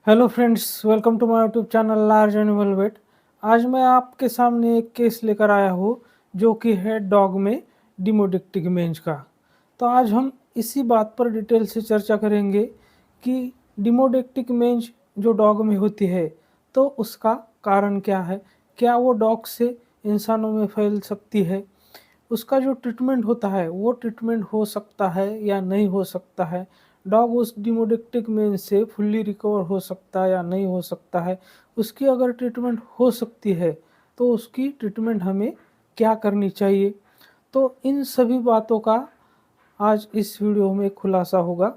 Hello friends, welcome to my YouTube channel large animal vet. आज मैं आपके सामने एक केस लेकर आया हूँ जो कि है डॉग में डिमोडिक्टिक मेंज का। तो आज हम इसी बात पर डिटेल से चर्चा करेंगे कि डिमोडिक्टिक मेंज जो डॉग में होती है तो उसका कारण क्या है, क्या वो डॉग से इंसानों में फैल सकती है, उसका जो ट्रीटमेंट होता है वो ट्रीटमेंट हो सकता है या नहीं हो सकता है, डॉग उस डिमोडिक्टिक मेंज से फुल्ली रिकवर हो सकता है या नहीं हो सकता है, उसकी अगर ट्रीटमेंट हो सकती है तो उसकी ट्रीटमेंट हमें क्या करनी चाहिए। तो इन सभी बातों का आज इस वीडियो में खुलासा होगा।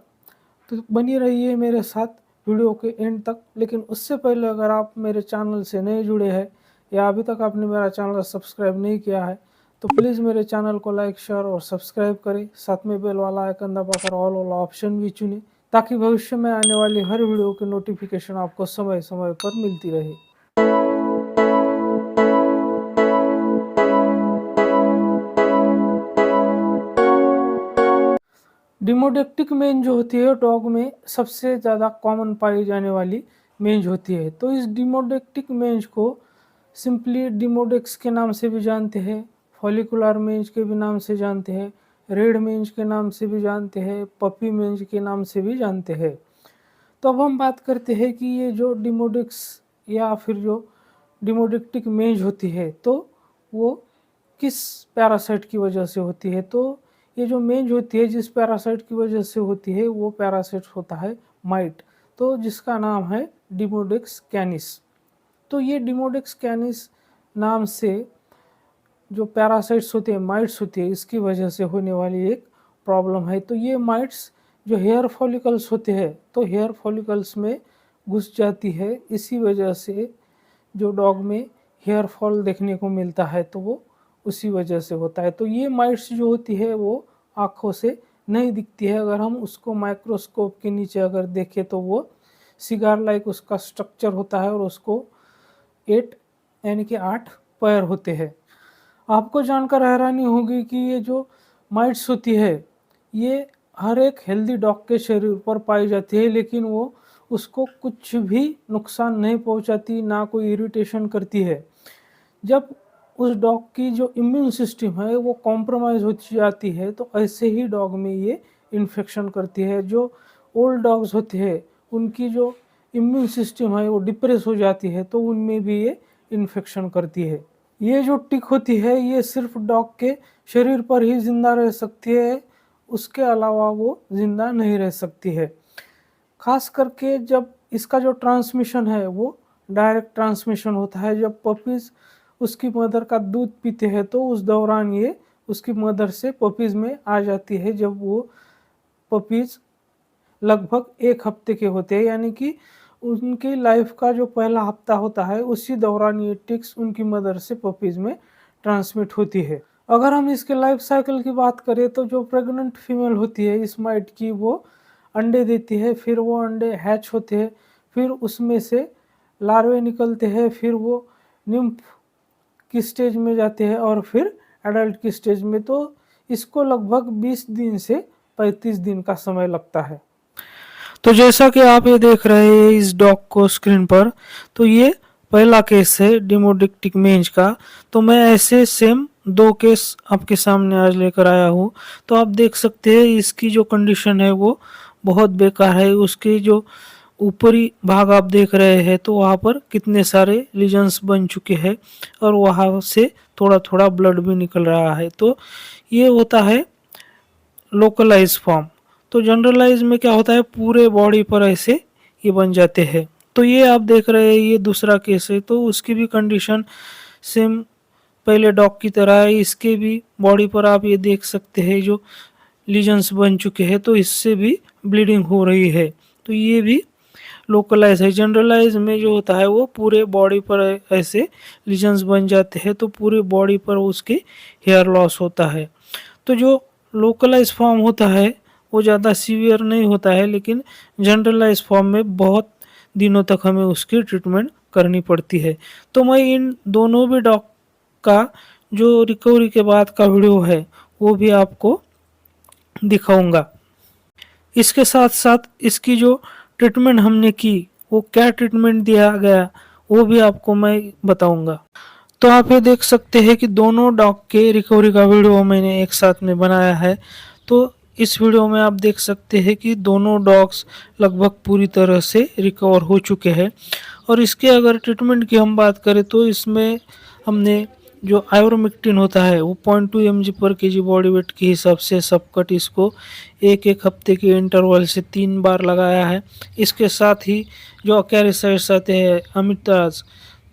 तो बनी रहिए मेरे साथ वीडियो के एंड तक। लेकिन उससे पहले अगर आप मेरे चैनल से नए जुड़े हैं या अभी तक आपने मेरा चैनल सब्सक्राइब नहीं किया है तो प्लीज़ मेरे चैनल को लाइक, शेयर और सब्सक्राइब करें। साथ में बेल वाला आइकन दबाकर ऑल वाला ऑप्शन भी चुनें ताकि भविष्य में आने वाली हर वीडियो की नोटिफिकेशन आपको समय समय पर मिलती रहे। डिमोडेक्टिक मेंज जो होती है डॉग में सबसे ज़्यादा कॉमन पाई जाने वाली मेंज होती है। तो इस डिमोडेक्टिक मेंज को सिंपली डिमोडेक्स के नाम से भी जानते हैं, फॉलिकुलर मेंज के भी नाम से जानते हैं, रेड मेंज के नाम से भी जानते हैं, पपी मेंज के नाम से भी जानते हैं। तो अब हम बात करते हैं कि ये जो डिमोडेक्स या फिर जो डिमोडिक्टिक मेंज होती है तो वो किस पैरासाइट की वजह से होती है। तो ये जो मेंज होती है जिस पैरासाइट की वजह से होती है वो पैरासाइट होता है माइट, तो जिसका नाम है डिमोडेक्स कैनिस। तो ये डिमोडेक्स कैनिस नाम से जो पैरासाइट्स होते हैं, माइट्स होती है, इसकी वजह से होने वाली एक प्रॉब्लम है। तो ये माइट्स जो हेयर फॉलिकल्स होते हैं तो हेयर फॉलिकल्स में घुस जाती है, इसी वजह से जो डॉग में हेयर फॉल देखने को मिलता है तो वो उसी वजह से होता है। तो ये माइट्स जो होती है वो आँखों से नहीं दिखती है, अगर हम उसको माइक्रोस्कोप के नीचे अगर देखें तो वो सिगार लाइक उसका स्ट्रक्चर होता है और उसको 8 यानी कि 8 पैर होते हैं। आपको जानकर हैरानी होगी कि ये जो माइट्स होती है ये हर एक हेल्दी डॉग के शरीर पर पाई जाती है, लेकिन वो उसको कुछ भी नुकसान नहीं पहुंचाती, ना कोई इरिटेशन करती है। जब उस डॉग की जो इम्यून सिस्टम है वो कॉम्प्रोमाइज़ होती जाती है तो ऐसे ही डॉग में ये इन्फेक्शन करती है। जो ओल्ड डॉग्स होते हैं उनकी जो इम्यून सिस्टम है वो डिप्रेस हो जाती है तो उनमें भी ये इन्फेक्शन करती है। ये जो टिक होती है ये सिर्फ डॉग के शरीर पर ही जिंदा रह सकती है, उसके अलावा वो जिंदा नहीं रह सकती है। खास करके जब इसका जो ट्रांसमिशन है वो डायरेक्ट ट्रांसमिशन होता है। जब पपीज़ उसकी मदर का दूध पीते हैं तो उस दौरान ये उसकी मदर से पपीज़ में आ जाती है। जब वो पपीज़ लगभग 1 हफ्ते के होते हैं, यानी कि उनकी लाइफ का जो पहला हफ्ता होता है उसी दौरान ये टिक्स उनकी मदर से पपीज़ में ट्रांसमिट होती है। अगर हम इसके लाइफ साइकिल की बात करें तो जो प्रेग्नेंट फीमेल होती है इस माइट की वो अंडे देती है, फिर वो अंडे हैच होते हैं, फिर उसमें से लार्वे निकलते हैं, फिर वो निम्फ की स्टेज में जाते हैं और फिर एडल्ट की स्टेज में। तो इसको लगभग 20 दिन से 35 दिन का समय लगता है। तो जैसा कि आप ये देख रहे हैं इस डॉग को स्क्रीन पर, तो ये पहला केस है डिमोडिक्टिक मेंज का। तो मैं ऐसे सेम 2 केस आपके सामने आज लेकर आया हूँ। तो आप देख सकते हैं इसकी जो कंडीशन है वो बहुत बेकार है। उसकी जो ऊपरी भाग आप देख रहे हैं तो वहाँ पर कितने सारे लीजन्स बन चुके हैं और वहाँ से थोड़ा थोड़ा ब्लड भी निकल रहा है। तो ये होता है लोकलाइज फॉर्म। तो जनरलाइज में क्या होता है, पूरे बॉडी पर ऐसे ये बन जाते हैं। तो ये आप देख रहे हैं ये दूसरा केस है, तो उसकी भी कंडीशन सेम पहले डॉग की तरह है। इसके भी बॉडी पर आप ये देख सकते हैं जो लीजन्स बन चुके हैं, तो इससे भी ब्लीडिंग हो रही है। तो ये भी लोकलाइज है। जनरलाइज में जो होता है वो पूरे बॉडी पर ऐसे लीजन्स बन जाते हैं, तो पूरे बॉडी पर उसके हेयर लॉस होता है। तो जो लोकलाइज फॉर्म होता है वो ज़्यादा सीवियर नहीं होता है, लेकिन जनरलाइज फॉर्म में बहुत दिनों तक हमें उसकी ट्रीटमेंट करनी पड़ती है। तो मैं इन दोनों भी डॉग का जो रिकवरी के बाद का वीडियो है वो भी आपको दिखाऊंगा। इसके साथ साथ इसकी जो ट्रीटमेंट हमने की वो क्या ट्रीटमेंट दिया गया वो भी आपको मैं बताऊंगा। तो आप ये देख सकते हैं कि दोनों डॉग के रिकवरी का वीडियो मैंने एक साथ में बनाया है। तो इस वीडियो में आप देख सकते हैं कि दोनों डॉग्स लगभग पूरी तरह से रिकवर हो चुके हैं। और इसके अगर ट्रीटमेंट की हम बात करें तो इसमें हमने जो आइवरमेक्टिन होता है वो 0.2 mg पर केजी बॉडी वेट के हिसाब से सबकट इसको एक एक हफ्ते के इंटरवल से 3 बार लगाया है। इसके साथ ही जो अकैरिसाइड्स आते हैं अमिताज,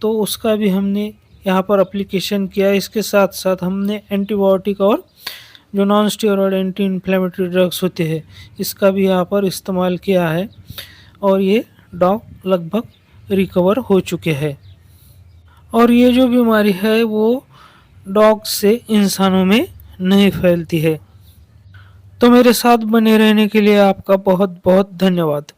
तो उसका भी हमने यहाँ पर एप्लीकेशन किया है। इसके साथ साथ हमने एंटीबायोटिक और जो non steroid anti inflammatory drugs होते हैं इसका भी यहाँ पर इस्तेमाल किया है और ये डॉग लगभग रिकवर हो चुके हैं। और ये जो बीमारी है वो डॉग से इंसानों में नहीं फैलती है। तो मेरे साथ बने रहने के लिए आपका बहुत बहुत धन्यवाद।